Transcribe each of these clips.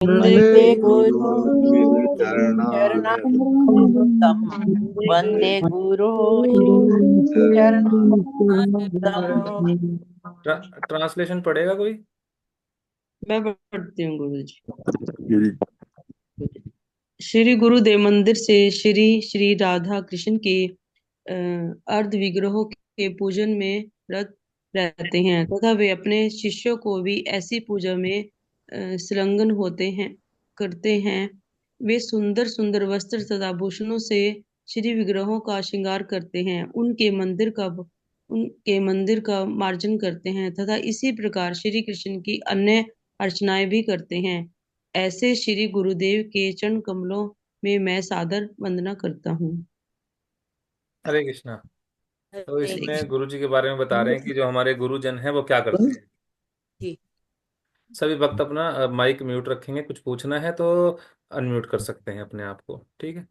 वन्दे वन्दे गुरु चरणामृतम् वन्दे गुरु चरणामृतम्। ट्रांसलेशन पढ़ेगा कोई? मैं पढ़ती हूँ गुरु जी। श्री गुरुदेव मंदिर से श्री श्री राधा कृष्ण के अर्ध विग्रहों के पूजन में रत रहते हैं तथा वे अपने शिष्यों को भी ऐसी पूजा में संलग्न होते हैं करते हैं। वे सुंदर सुंदर वस्त्र तथा भूषणों से श्री विग्रहों का श्रृंगार करते हैं, उनके मंदिर का मार्जन करते हैं तथा इसी प्रकार श्री कृष्ण की अन्य अर्चनाएं भी करते हैं। ऐसे श्री गुरुदेव के चरण कमलों में मैं सादर वंदना करता हूँ। हरे कृष्णा। तो हरे इसमें कृष्ण। गुरु जी के बारे में बता रहे हैं कि जो हमारे गुरुजन हैं वो क्या करते हैं। जी। सभी भक्त अपना माइक म्यूट रखेंगे, कुछ पूछना है तो अनम्यूट कर सकते हैं अपने आप को, ठीक है।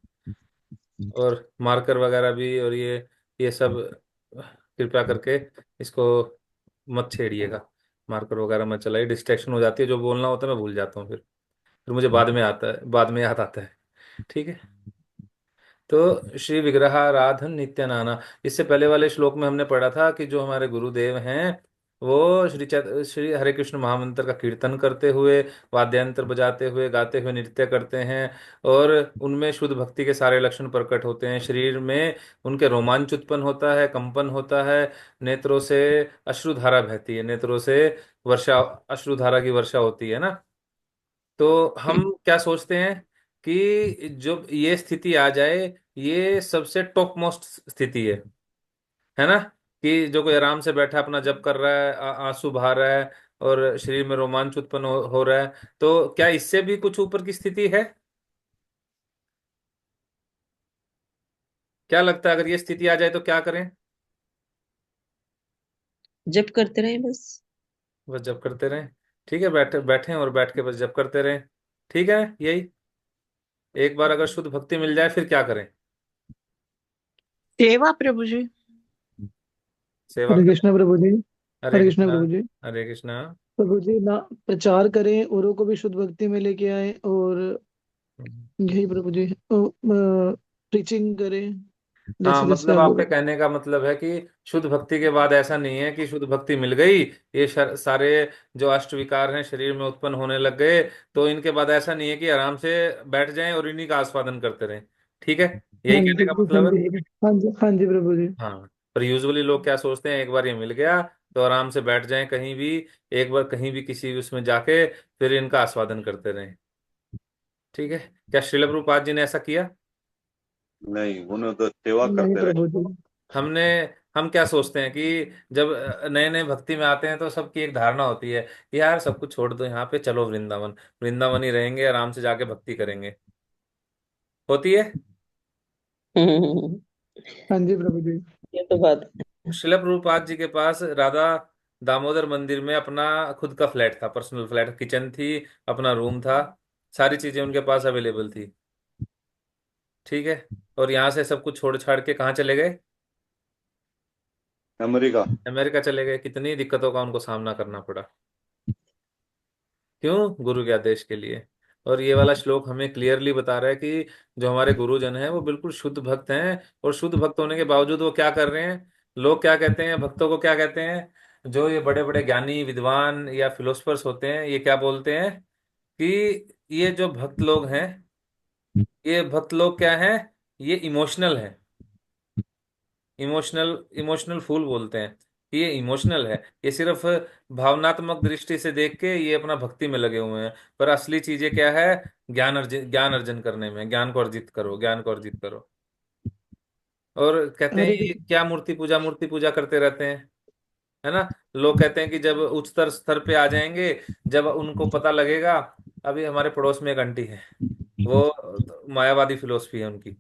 और मार्कर वगैरह भी, और ये सब कृपया करके इसको मत छेड़िएगा। मार्कर वगैरह मत चलाइए, डिस्ट्रैक्शन हो जाती है, जो बोलना होता है मैं भूल जाता हूँ, फिर मुझे बाद में आता है, बाद में याद आता है, ठीक है। तो श्री विग्रहाराधन नित्य नाना, इससे पहले वाले श्लोक में हमने पढ़ा था कि जो हमारे गुरुदेव हैं वो श्री हरे कृष्ण महामंत्र का कीर्तन करते हुए, वाद्यंत्र बजाते हुए, गाते हुए नृत्य करते हैं, और उनमें शुद्ध भक्ति के सारे लक्षण प्रकट होते हैं। शरीर में उनके रोमांच उत्पन्न होता है, कंपन होता है, नेत्रों से अश्रुधारा बहती है, नेत्रों से वर्षा, अश्रुधारा की वर्षा होती है ना। तो हम क्या सोचते हैं कि जब ये स्थिति आ जाए, ये सबसे टॉप मोस्ट स्थिति है ना, कि जो कोई आराम से बैठा अपना जप कर रहा है, आंसू बहा रहा है, और शरीर में रोमांच उत्पन्न हो रहा है, तो क्या इससे भी कुछ ऊपर की स्थिति है? क्या लगता है अगर ये स्थिति आ जाए तो क्या करें? जप करते रहे बस। बस जप करते रहें, ठीक है, बैठे बैठे और बैठ के बस जप करते रहें, ठीक है। यही एक बार अगर शुद्ध भक्ति मिल जाए फिर क्या करें? सेवा प्रभु जी। सेवा हरे करें। कृष्णा प्रभु जी। हरे हरे कृष्णा कृष्णा। प्रभु जी। हरे कृष्णा। प्रभु जी ना, प्रचार करें औरों को भी शुद्ध भक्ति में लेके आए, और यही प्रभु जी प्रीचिंग करें हाँ, जैसे जैसे मतलब आप आपके बोले। कहने का मतलब है कि शुद्ध भक्ति के बाद ऐसा नहीं है कि शुद्ध भक्ति मिल गई, ये सारे जो अष्ट विकार हैं शरीर में उत्पन्न होने लग गए, तो इनके बाद ऐसा नहीं है कि आराम से बैठ जाएं और इन्हीं का आस्वादन करते रहें, ठीक है, यही हाँ कहने जी का हाँ मतलब है। जी हाँ जी हाँ जी प्रभु जी। हाँ, पर यूजुअली लोग क्या सोचते हैं, एक बार ये मिल गया तो आराम से बैठ जाएं कहीं भी, एक बार कहीं भी किसी उसमें जाके फिर इनका आस्वादन करते रहें, ठीक है। क्या श्रील प्रभुपाद जी ने ऐसा किया? नहीं, उन्हें तो सेवा नहीं करते रहे। प्रभु जी। हमने हम क्या सोचते हैं कि जब नए नए भक्ति में आते हैं तो सबकी एक धारणा होती है कि यार सब कुछ छोड़ दो, यहाँ पे चलो वृंदावन, वृंदावन ही रहेंगे, आराम से जाके भक्ति करेंगे, होती है। हाँ जी प्रभु जी। ये तो बात शिला प्रभुपाद जी के पास राधा दामोदर मंदिर में अपना खुद का फ्लैट था, पर्सनल फ्लैट, किचन थी, अपना रूम था, सारी चीजें उनके पास अवेलेबल थी, ठीक है। और यहाँ से सब कुछ छोड़ छाड़ के कहाँ चले गए? अमेरिका। अमेरिका चले गए। कितनी दिक्कतों का उनको सामना करना पड़ा, क्यों? गुरु के आदेश के लिए। और ये वाला श्लोक हमें क्लियरली बता रहा है कि जो हमारे गुरुजन हैं वो बिल्कुल शुद्ध भक्त हैं, और शुद्ध भक्त होने के बावजूद वो क्या कर रहे हैं? लोग क्या कहते हैं, भक्तों को क्या कहते हैं, जो ये बड़े बड़े ज्ञानी विद्वान या फिलोसफर्स होते हैं, ये क्या बोलते हैं कि ये जो भक्त लोग हैं, ये भक्त लोग क्या हैं, ये इमोशनल है, इमोशनल, इमोशनल फूल बोलते हैं कि ये इमोशनल है, ये सिर्फ भावनात्मक दृष्टि से देख के ये अपना भक्ति में लगे हुए हैं, पर असली चीजें क्या है? ज्ञान अर्जन करने में, ज्ञान को अर्जित करो, ज्ञान को अर्जित करो। और कहते हैं हरे ये कृष्ण। क्या मूर्ति पूजा करते रहते हैं, है ना। लोग कहते हैं कि जब उच्चतर स्तर पे आ जाएंगे, जब उनको पता लगेगा, अभी हमारे पड़ोस में एक आंटी है, वो तो मायावादी फिलोसफी है उनकी,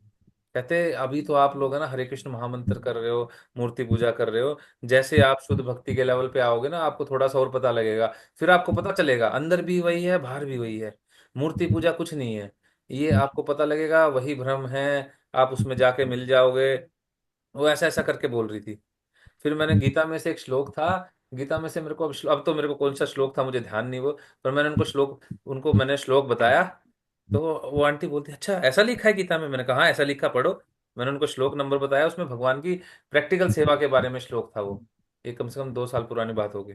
कहते अभी तो आप लोग है ना हरे कृष्ण महामंत्र कर रहे हो, मूर्ति पूजा कर रहे हो, जैसे आप शुद्ध भक्ति के लेवल पे आओगे ना, आपको थोड़ा सा और पता लगेगा, फिर आपको पता चलेगा अंदर भी वही है, बाहर भी वही है, मूर्ति पूजा कुछ नहीं है, ये आपको पता लगेगा वही भ्रम है, आप उसमें जाके मिल जाओगे। वो ऐसा ऐसा करके बोल रही थी। फिर मैंने गीता में से एक श्लोक था गीता में से मेरे को अब तो मेरे को कौन सा श्लोक था मुझे ध्यान नहीं वो, पर मैंने उनको मैंने श्लोक बताया। तो वो आंटी बोलती अच्छा ऐसा लिखा है गीता में। मैंने कहा हाँ ऐसा लिखा, पढ़ो। मैंने उनको श्लोक नंबर बताया, उसमें भगवान की प्रैक्टिकल सेवा के बारे में श्लोक था वो। ये कम से कम 2 साल पुरानी बात होगी।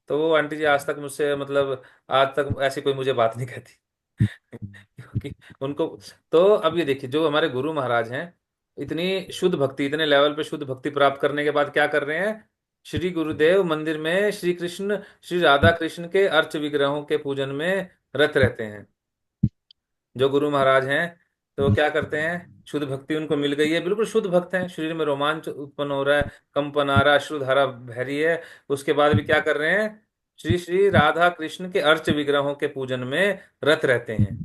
तो वो आंटी जी आज तक मुझसे, मतलब आज तक ऐसी कोई मुझे बात नहीं कहती। क्योंकि उनको, तो अब ये देखिए जो हमारे गुरु महाराज हैं, इतनी शुद्ध भक्ति, इतने लेवल पे शुद्ध भक्ति प्राप्त करने के बाद क्या कर रहे हैं, श्री गुरुदेव मंदिर में श्री कृष्ण, श्री राधा कृष्ण के अर्च विग्रहों के पूजन में रत रहते हैं। जो गुरु महाराज हैं तो क्या करते हैं, शुद्ध भक्ति उनको मिल गई है, बिल्कुल शुद्ध भक्त हैं, शरीर में रोमांच उत्पन्न हो रहा है, कंपन आ रहा है, अश्रुधारा बह रही है। उसके बाद भी क्या कर रहे हैं, श्री श्री राधा कृष्ण के अर्च विग्रहों के पूजन में रत रहते हैं।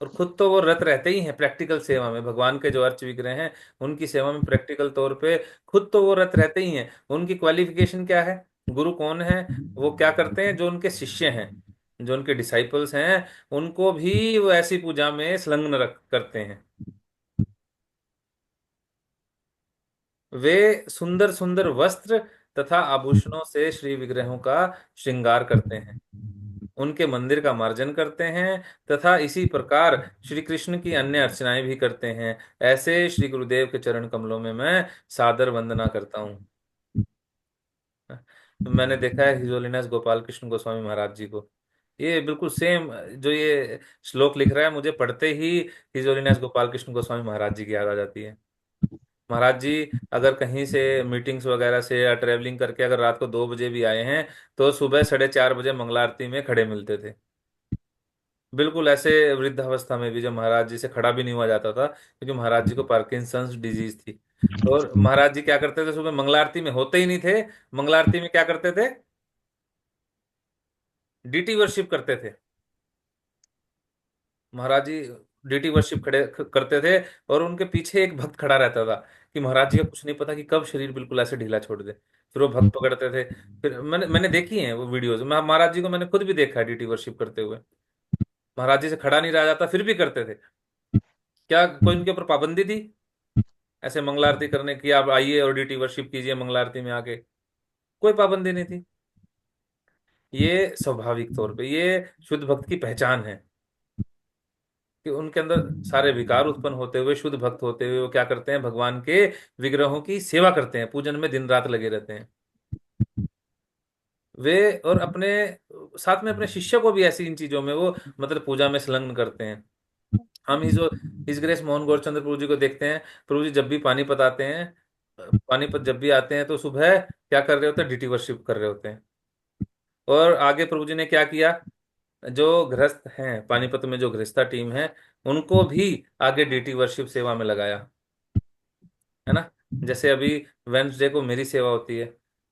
और खुद तो वो रत रहते ही हैं प्रैक्टिकल सेवा में, भगवान के जो अर्च विग्रह हैं उनकी सेवा में प्रैक्टिकल तौर पे खुद तो वो रत रहते ही हैं। उनकी क्वालिफिकेशन क्या है, गुरु कौन है, वो क्या करते हैं, जो उनके शिष्य हैं, जो उनके डिसाइपल्स हैं, उनको भी वो ऐसी पूजा में संलग्न रख करते हैं। वे सुंदर सुंदर वस्त्र तथा आभूषणों से श्री विग्रहों का श्रृंगार करते हैं, उनके मंदिर का मार्जन करते हैं, तथा इसी प्रकार श्री कृष्ण की अन्य अर्चनाएं भी करते हैं। ऐसे श्री गुरुदेव के चरण कमलों में मैं सादर वंदना करता हूँ। मैंने देखा है हिज होलीनेस गोपाल कृष्ण गोस्वामी महाराज जी को, ये बिल्कुल सेम जो ये श्लोक लिख रहा है, मुझे पढ़ते ही हिज होलीनेस गोपाल कृष्ण गोस्वामी महाराज जी की याद आ जाती है। महाराज जी अगर कहीं से मीटिंग्स वगैरह से या ट्रेवलिंग करके अगर रात को 2 बजे भी आए हैं, तो सुबह 4:30 बजे मंगला आरती में खड़े मिलते थे। बिल्कुल ऐसे वृद्धावस्था में भी जब महाराज जी से खड़ा भी नहीं हुआ जाता था, क्योंकि महाराज जी को पार्किंसंस डिजीज थी। और महाराज जी क्या करते थे, सुबह मंगला आरती में होते ही नहीं थे, मंगला आरती में क्या करते थे, डीटी वर्शिप करते थे। महाराज जी डीटी वर्शिप करते थे, और उनके पीछे एक भक्त खड़ा रहता था कि महाराज जी का कुछ नहीं पता कि कब शरीर बिल्कुल ऐसे ढीला छोड़ दे। फिर वो भक्त पकड़ते थे। फिर मैंने देखी हैं वो वीडियोज, महाराज जी को मैंने खुद भी देखा है डीटी वर्शिप करते हुए। महाराज जी से खड़ा नहीं रहा जाता, फिर भी करते थे। क्या कोई उनके ऊपर पाबंदी थी ऐसे मंगला आरती करने की, आप आइए और डीटी वर्शिप कीजिए मंगला आरती में आके? कोई पाबंदी नहीं थी। ये स्वाभाविक तौर पे ये शुद्ध भक्त की पहचान है कि उनके अंदर सारे विकार उत्पन्न होते हुए, शुद्ध भक्त होते हुए वो क्या करते हैं, भगवान के विग्रहों की सेवा करते हैं, पूजन में दिन रात लगे रहते हैं वे। और अपने साथ में अपने शिष्य को भी ऐसी इन चीजों में वो, मतलब पूजा में संलग्न करते हैं। हम हिज ग्रेस मोहन गौरचंद्र प्रभु जी को देखते हैं, प्रभु जी जब भी पानीपत आते हैं, पानीपत जब भी आते हैं तो सुबह क्या कर रहे होते हैं, डीटी वर्शिप कर रहे होते हैं। और आगे प्रभु जी ने क्या किया, जो गृहस्थ हैं पानीपत में, जो गृहस्था टीम है, उनको भी आगे डीटी वर्शिप सेवा में लगाया, है ना। जैसे अभी वेंसडे को मेरी सेवा होती है,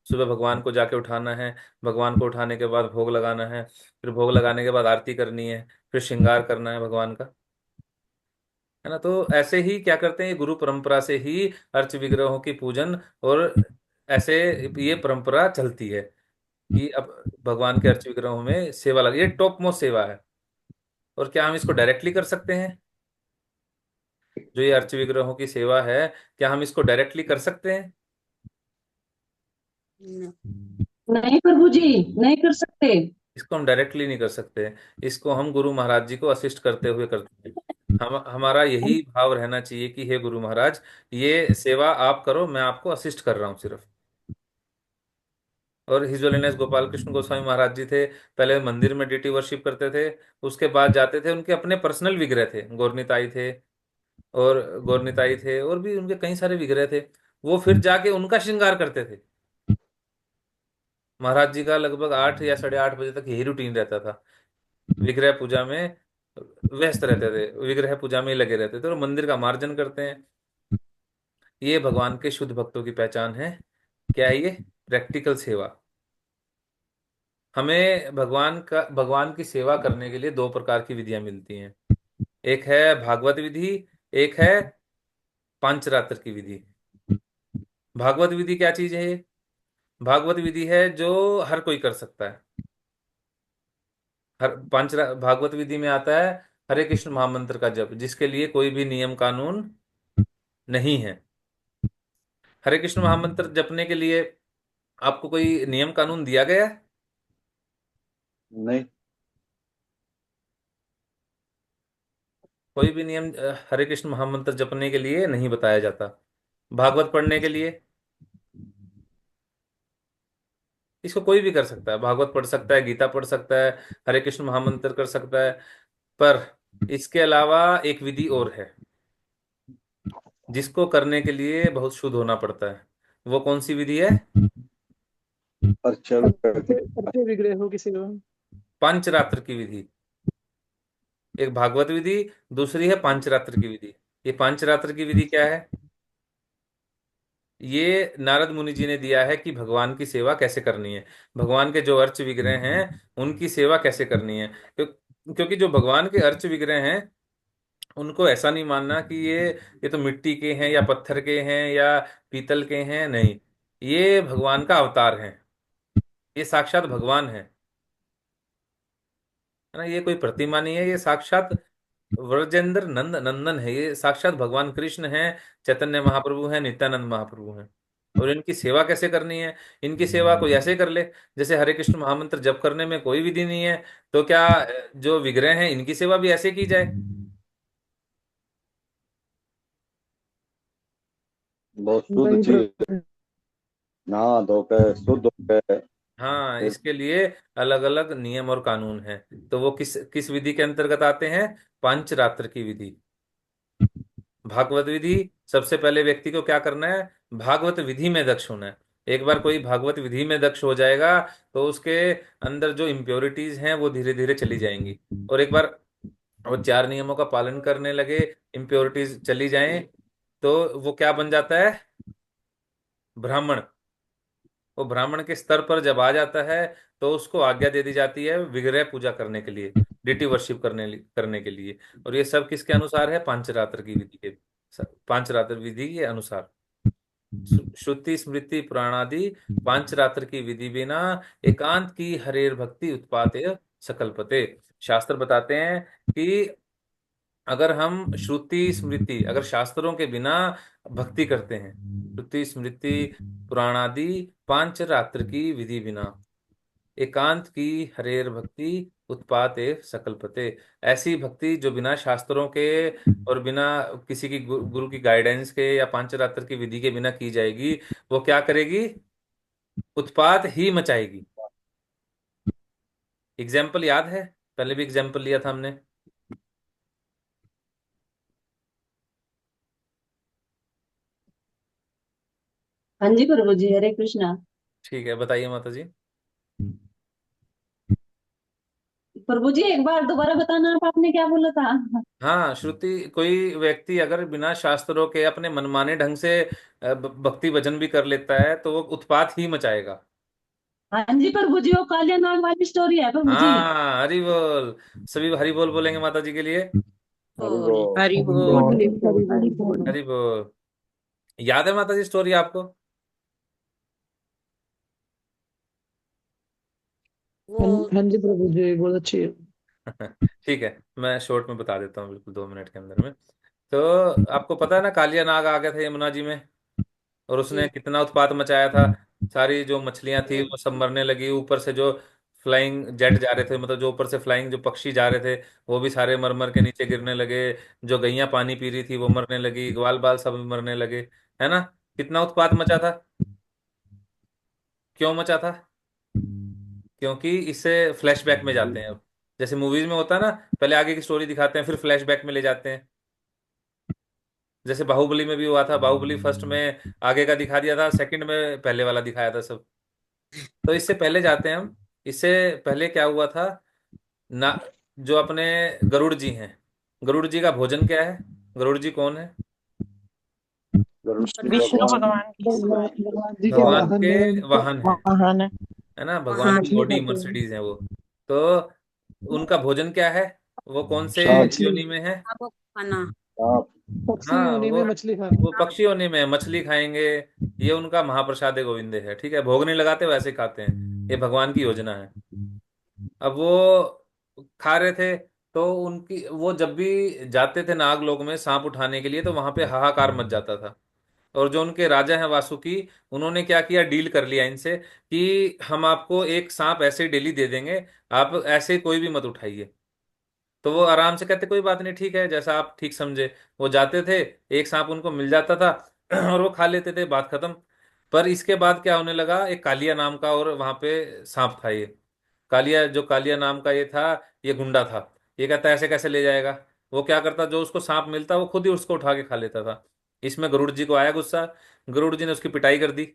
सुबह भगवान को जाके उठाना है, भगवान को उठाने के बाद भोग लगाना है, फिर भोग लगाने के बाद आरती करनी है, फिर श्रृंगार करना है भगवान का, है ना। तो ऐसे ही क्या करते हैं, ये गुरु परंपरा से ही अर्च विग्रहों की पूजन, और ऐसे ये परंपरा चलती है कि अब भगवान के अर्च विग्रहों में सेवा लगी, ये टॉप मोस्ट सेवा है। और क्या हम इसको डायरेक्टली कर सकते हैं, जो ये अर्च विग्रहों की सेवा है, क्या हम इसको डायरेक्टली कर सकते हैं? नहीं प्रभु जी, नहीं कर सकते। इसको हम डायरेक्टली नहीं कर सकते, इसको हम गुरु महाराज जी को असिस्ट करते हुए करते हैं। हमारा यही भाव रहना चाहिए कि हे गुरु महाराज, ये सेवा आप करो, मैं आपको असिस्ट कर रहा हूँ सिर्फ। और हिज होलीनेस गोपाल कृष्ण गोस्वामी महाराज जी थे, पहले मंदिर में डीटी वर्शिप करते थे, उसके बाद जाते थे, उनके अपने पर्सनल विग्रह थे, गौरनिताई थे, और गौरनिताई थे, और भी उनके कई सारे विग्रह थे, वो फिर जाके उनका श्रृंगार करते थे। महाराज जी का लगभग 8 या 8:30 बजे तक यही रूटीन रहता था, विग्रह पूजा में व्यस्त रहते थे, विग्रह पूजा में ही लगे रहते थे, और मंदिर का मार्जन करते हैं। ये भगवान के शुद्ध भक्तों की पहचान है। क्या है ये, प्रैक्टिकल सेवा। हमें भगवान की सेवा करने के लिए 2 प्रकार की विधियां मिलती हैं, एक है भागवत विधि, एक है पांचरात्र की विधि। भागवत विधि क्या चीज है ये, भागवत विधि है जो हर कोई कर सकता है। हर भागवत विधि में आता है हरे कृष्ण महामंत्र का जप, जिसके लिए कोई भी नियम कानून नहीं है। हरे कृष्ण महामंत्र जपने के लिए आपको कोई नियम कानून दिया गया है? नहीं। कोई भी नियम हरे कृष्ण महामंत्र जपने के लिए नहीं बताया जाता। भागवत पढ़ने के लिए इसको कोई भी कर सकता है, भागवत पढ़ सकता है, गीता पढ़ सकता है, हरे कृष्ण महामंत्र कर सकता है। पर इसके अलावा एक विधि और है जिसको करने के लिए बहुत शुद्ध होना पड़ता है। वो कौन सी विधि है? अर्चन करके। अच्छे अच्छे विग्रहों की सेवा। पांचरात्र की विधि। एक भागवत विधि, दूसरी है पांचरात्र की विधि। ये पांचरात्र की विधि क्या है? ये नारद मुनि जी ने दिया है कि भगवान की सेवा कैसे करनी है, भगवान के जो अर्च विग्रह हैं उनकी सेवा कैसे करनी है। क्योंकि जो भगवान के अर्च विग्रह हैं उनको ऐसा नहीं मानना कि ये तो मिट्टी के हैं या पत्थर के हैं या पीतल के हैं, नहीं। ये भगवान का अवतार है, ये साक्षात भगवान है ना। ये कोई प्रतिमा नहीं है, ये साक्षात व्रजेंद्र नंद नंदन है, ये साक्षात भगवान कृष्ण है, चैतन्य महाप्रभु है, नित्यानंद महाप्रभु है। और इनकी सेवा कैसे करनी है? इनकी सेवा कोई ऐसे कर ले जैसे हरे कृष्ण महामंत्र जप करने में कोई विधि नहीं है, तो क्या जो विग्रह हैं इनकी सेवा भी ऐसे की जाए? बहुत शुद्ध नहीं चीज। प्रभु। नहा धो के शुद्ध हो के हाँ, फिर। इसके लिए अलग अलग नियम और कानून है। तो वो किस किस विधि के अंतर्गत आते हैं? पांचरात्र की विधि। भागवत विधि, सबसे पहले व्यक्ति को क्या करना है? भागवत विधि में दक्ष होना है। एक बार कोई भागवत विधि में दक्ष हो जाएगा तो उसके अंदर जो इम्प्योरिटीज हैं वो धीरे धीरे चली जाएंगी। और एक बार वो चार नियमों का पालन करने लगे, इम्प्योरिटीज चली जाएं, तो वो क्या बन जाता है? ब्राह्मण। वो ब्राह्मण के स्तर पर जब आ जाता है तो उसको आज्ञा दे दी जाती है विग्रह पूजा करने के लिए, डिटी वर्शिप करने के लिए। और ये सब किसके अनुसार है? पांचरात्र की विधि के, पांचरात्र विधि के अनुसार। श्रुति स्मृति पुराणादि पांचरात्र की विधि बिना एकांत की हरेर भक्ति उत्पाते सकल्पते। शास्त्र बताते हैं कि अगर हम श्रुति स्मृति, अगर शास्त्रों के बिना भक्ति करते हैं, श्रुति स्मृति पुराणादि पांचरात्र की विधि बिना एकांत की हरेर भक्ति उत्पाते सकल्पते, ऐसी भक्ति जो बिना शास्त्रों के और बिना किसी की गुरु की गाइडेंस के या पांचरात्र की विधि के बिना की जाएगी, वो क्या करेगी? उत्पात ही मचाएगी। एग्जाम्पल याद है? पहले भी एग्जाम्पल लिया था हमने। हाँ जी प्रभु जी, हरे कृष्णा। ठीक है, बताइए माता जी। प्रभु जी एक बार दोबारा बताना, आपने क्या बोला था? हाँ, श्रुति, कोई व्यक्ति अगर बिना शास्त्रों के अपने मनमाने ढंग से भक्ति भजन भी कर लेता है तो वो उत्पात ही मचाएगा। हाँ जी प्रभु जी, वो कालिया नाग वाली स्टोरी है प्रभु जी। हाँ, हरि बोल। सभी हरि बोल बोलेंगे माता जी के लिए। हरि बोल। बोल। हरि हरि बोल। बोल, हरि हरि बोल, हरि बोल, बोल। हरि बोल। याद है माता जी स्टोरी आपको? वो हाँ जी प्रभु जी, बहुत अच्छी है। ठीक है, मैं शॉर्ट में बता देता हूँ, बिल्कुल 2 मिनट के अंदर में। तो आपको पता है ना, कालिया नाग आ गया था यमुना जी में और उसने जी। कितना उत्पात मचाया था। सारी जो मछलियां थी वो सब मरने लगी, ऊपर से जो फ्लाइंग जेट जा रहे थे, मतलब जो ऊपर से फ्लाइंग जो पक्षी जा रहे थे वो भी सारे मर मर के नीचे गिरने लगे। जो गैया पानी पी रही थी वो मरने लगी, ग्वाल बाल सब मरने लगे, है ना। कितना उत्पात मचा था। क्यों मचा था? क्योंकि इससे फ्लैशबैक में जाते हैं अब। जैसे मूवीज में होता है ना, पहले आगे की स्टोरी दिखाते हैं फिर फ्लैशबैक में ले जाते हैं। जैसे बाहुबली में भी हुआ था, बाहुबली फर्स्ट में आगे का दिखा दिया था, सेकंड में पहले वाला दिखाया था सब। तो इससे पहले जाते हैं हम। इससे पहले क्या हुआ था ना, जो अपने गरुड़ जी हैं, गरुड़ जी का भोजन क्या है? गरुड़ जी कौन है? गरुड़ जी विष्णु भगवान। भगवान की भगवान भगवान जी के भगवान वाहन के है। वाहन है वाहन है। है ना, भगवान वाहन की मछली ऑडी खाते हैं। मर्सिडीज है वो। तो उनका भोजन क्या है? वो कौन से सांप। मछली। योनि में है? आपको खाना। सांप। पक्षी हाँ, योनि में मछली खाना। वो पक्षी योनि में है, मछली खाएंगे। ये उनका महाप्रसाद गोविंदे है, ठीक है, भोग नहीं लगाते, वैसे खाते हैं। ये भगवान की योजना है। अब वो खा रहे थे तो उनकी वो जब भी जाते थे नाग लोक में सांप उठाने के लिए तो वहां पे हाहाकार मच जाता था। और जो उनके राजा हैं वासुकी, उन्होंने क्या किया, डील कर लिया इनसे कि हम आपको एक सांप ऐसे ही डेली दे देंगे, आप ऐसे कोई भी मत उठाइए। तो वो आराम से कहते कोई बात नहीं, ठीक है, जैसा आप ठीक समझे। वो जाते थे, एक सांप उनको मिल जाता था और वो खा लेते थे, बात खत्म। पर इसके बाद क्या होने लगा, एक कालिया नाम का और वहां पे सांप था। ये कालिया, जो कालिया नाम का ये था, ये गुंडा था। ये कहता ऐसे कैसे ले जाएगा। वो क्या करता, जो उसको सांप मिलता वो खुद ही उसको उठा के खा लेता था। इसमें गरुड़ जी को आया गुस्सा, गरुड़ जी ने उसकी पिटाई कर दी।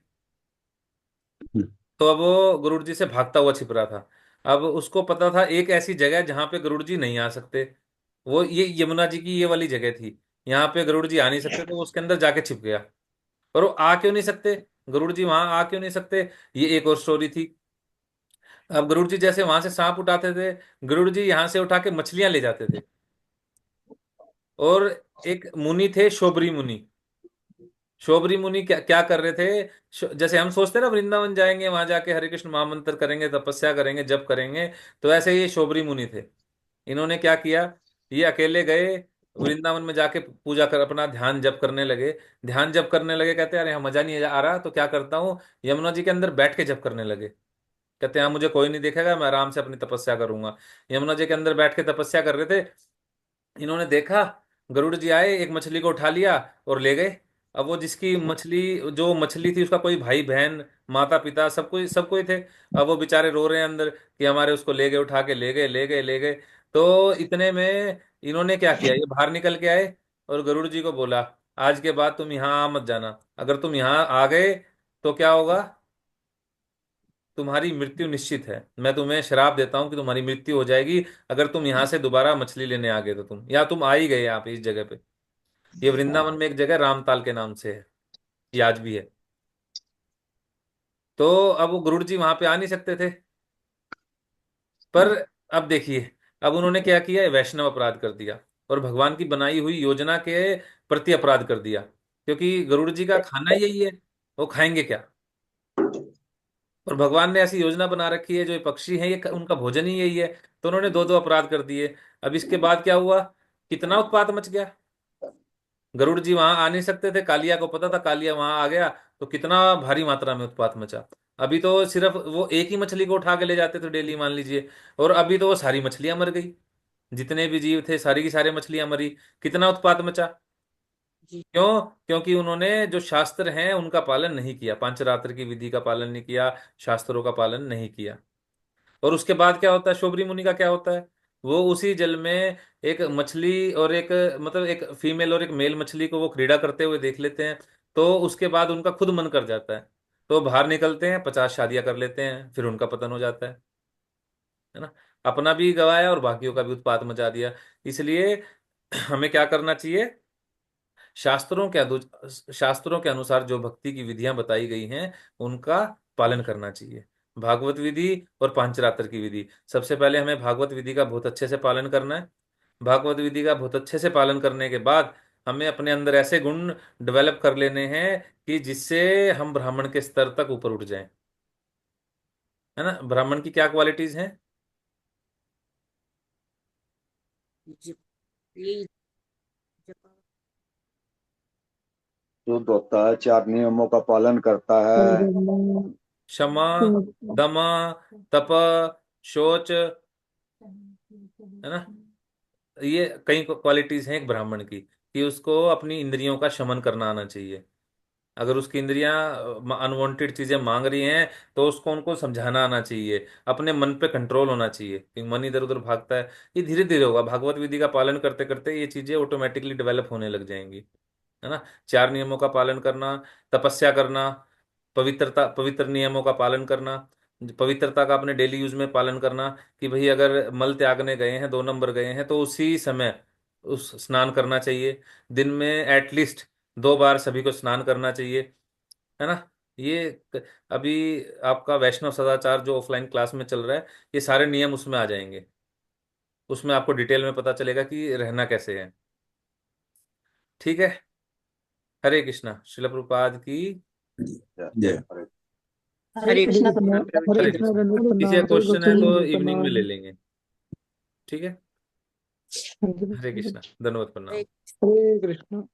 तो अब वो गरुड़ जी से भागता हुआ छिप रहा था। अब उसको पता था एक ऐसी जगह जहां पे गरुड़ जी नहीं आ सकते, वो ये यमुना जी की ये वाली जगह थी। यहाँ पे गरुड़ जी आ नहीं सकते, तो वो उसके अंदर जाके छिप गया। और वो आ क्यों नहीं सकते, गरुड़ जी वहां आ क्यों नहीं सकते, ये एक और स्टोरी थी। अब गरुड़ जी जैसे वहां से सांप उठाते थे, गरुड़ जी यहाँ से उठा के मछलियां ले जाते थे। और एक मुनि थे, शोबरी मुनि। शोबरी मुनि क्या क्या कर रहे थे, जैसे हम सोचते हैं ना वृंदावन जाएंगे, वहां जाके हरे कृष्ण महामंत्र करेंगे, तपस्या करेंगे, जप करेंगे, तो ऐसे ही ये शोबरी मुनि थे। इन्होंने क्या किया, ये अकेले गए वृंदावन में, जाके पूजा कर अपना ध्यान जप करने लगे। ध्यान जप करने लगे, कहते हैं अरे यहाँ मजा नहीं आ रहा, तो क्या करता हूँ, यमुना जी के अंदर बैठ के जप करने लगे। कहते हैं यहाँ मुझे कोई नहीं देखेगा, मैं आराम से अपनी तपस्या करूंगा। यमुना जी के अंदर बैठ के तपस्या कर रहे थे। इन्होंने देखा, गरुड़ जी आए, एक मछली को उठा लिया और ले गए। अब वो जिसकी मछली, जो मछली थी, उसका कोई भाई बहन, माता पिता, सब कोई थे। अब वो बेचारे रो रहे हैं अंदर कि हमारे उसको ले गए, उठा के ले गए, ले गए, ले गए। तो इतने में इन्होंने क्या किया, ये बाहर निकल के आए और गरुड़ जी को बोला, आज के बाद तुम यहाँ आ मत जाना, अगर तुम यहाँ आ गए तो क्या होगा, तुम्हारी मृत्यु निश्चित है। मैं तुम्हें श्राप देता हूं कि तुम्हारी मृत्यु हो जाएगी अगर तुम यहां से दोबारा मछली लेने आ गए, तो तुम, या तुम आ ही गए यहाँ पे इस जगह पे। ये वृंदावन में एक जगह रामताल के नाम से है, ये आज भी है। तो अब वो गरुड़ जी वहां पे आ नहीं सकते थे। पर अब देखिए, अब उन्होंने क्या किया, वैष्णव अपराध कर दिया और भगवान की बनाई हुई योजना के प्रति अपराध कर दिया, क्योंकि गरुड़ जी का खाना यही है, वो खाएंगे क्या। और भगवान ने ऐसी योजना बना रखी है, जो ये पक्षी हैं, ये उनका भोजन ही यही है। तो उन्होंने दो दो अपराध कर दिए। अब इसके बाद क्या हुआ, कितना उत्पात मच गया। गरुड़ जी वहां आ नहीं सकते थे, कालिया को पता था, कालिया वहां आ गया, तो कितना भारी मात्रा में उत्पात मचा। अभी तो सिर्फ वो एक ही मछली को उठा के ले जाते थे डेली, मान लीजिए, और अभी तो वो सारी मछलियां मर गई। जितने भी जीव थे, सारी की सारी मछलियां मरी। कितना उत्पात मचा। जी। क्यों, क्योंकि उन्होंने जो शास्त्र हैं उनका पालन नहीं किया, पंचरात्र की विधि का पालन नहीं किया, शास्त्रों का पालन नहीं किया। और उसके बाद क्या होता है, शोबरी मुनि का क्या होता है, वो उसी जल में एक मछली और एक, मतलब एक फीमेल और एक मेल मछली को वो क्रीड़ा करते हुए देख लेते हैं। तो उसके बाद उनका खुद मन कर जाता है, तो बाहर निकलते हैं, 50 शादियां कर लेते हैं, फिर उनका पतन हो जाता है ना। अपना भी गवाया और बाकियों का भी उत्पात मचा दिया। इसलिए हमें क्या करना चाहिए, शास्त्रों के अनुसार जो भक्ति की विधियां बताई गई हैं, उनका पालन करना चाहिए। भागवत विधि और पांचरात्र की विधि, सबसे पहले हमें भागवत विधि का बहुत अच्छे से पालन करना है। भागवत विधि का बहुत अच्छे से पालन करने के बाद हमें अपने अंदर ऐसे गुण डेवलप कर लेने हैं कि जिससे हम ब्राह्मण के स्तर तक ऊपर उठ जाएं। है ना, ब्राह्मण की क्या क्वालिटीज हैं। जप, यही जप। शुद्ध होता है, 4 नियमों का पालन करता है। क्षमा, दमा, तप, शौच, है ना। ये कई क्वालिटीज हैं एक ब्राह्मण की, कि उसको अपनी इंद्रियों का शमन करना आना चाहिए। अगर उसकी इंद्रियां अनवांटेड चीजें मांग रही हैं, तो उसको उनको समझाना आना चाहिए। अपने मन पे कंट्रोल होना चाहिए, क्योंकि मन इधर उधर भागता है। ये धीरे धीरे होगा, भागवत विधि का पालन करते करते ये चीजें ऑटोमेटिकली डेवलप होने लग जाएंगी। है ना, 4 नियमों का पालन करना, तपस्या करना, पवित्र नियमों का पालन करना, पवित्रता का अपने डेली यूज में पालन करना, कि भाई अगर मल त्यागने गए हैं, 2 नंबर गए हैं, तो उसी समय उस स्नान करना चाहिए। दिन में एटलीस्ट 2 बार सभी को स्नान करना चाहिए। है ना। ये अभी आपका वैष्णव सदाचार जो ऑफलाइन क्लास में चल रहा है, ये सारे नियम उसमें आ जाएंगे। उसमें आपको डिटेल में पता चलेगा कि रहना कैसे है। ठीक है। हरे कृष्णा, श्रील प्रभुपाद की। जय। हरे हरे कृष्णा कृष्णा प्रभु। प्रभु हरे हरे जी। कृष्णा, कृष्णा। दंडवत किसी का प्रणाम, हरे क्वेश्चन है कृष्णा, तो दंडवत इवनिंग में ले प्रणाम। लेंगे। ठीक है। हरे हरे कृष्णा, धन्यवाद, प्रणाम। हरे हरे कृष्णा।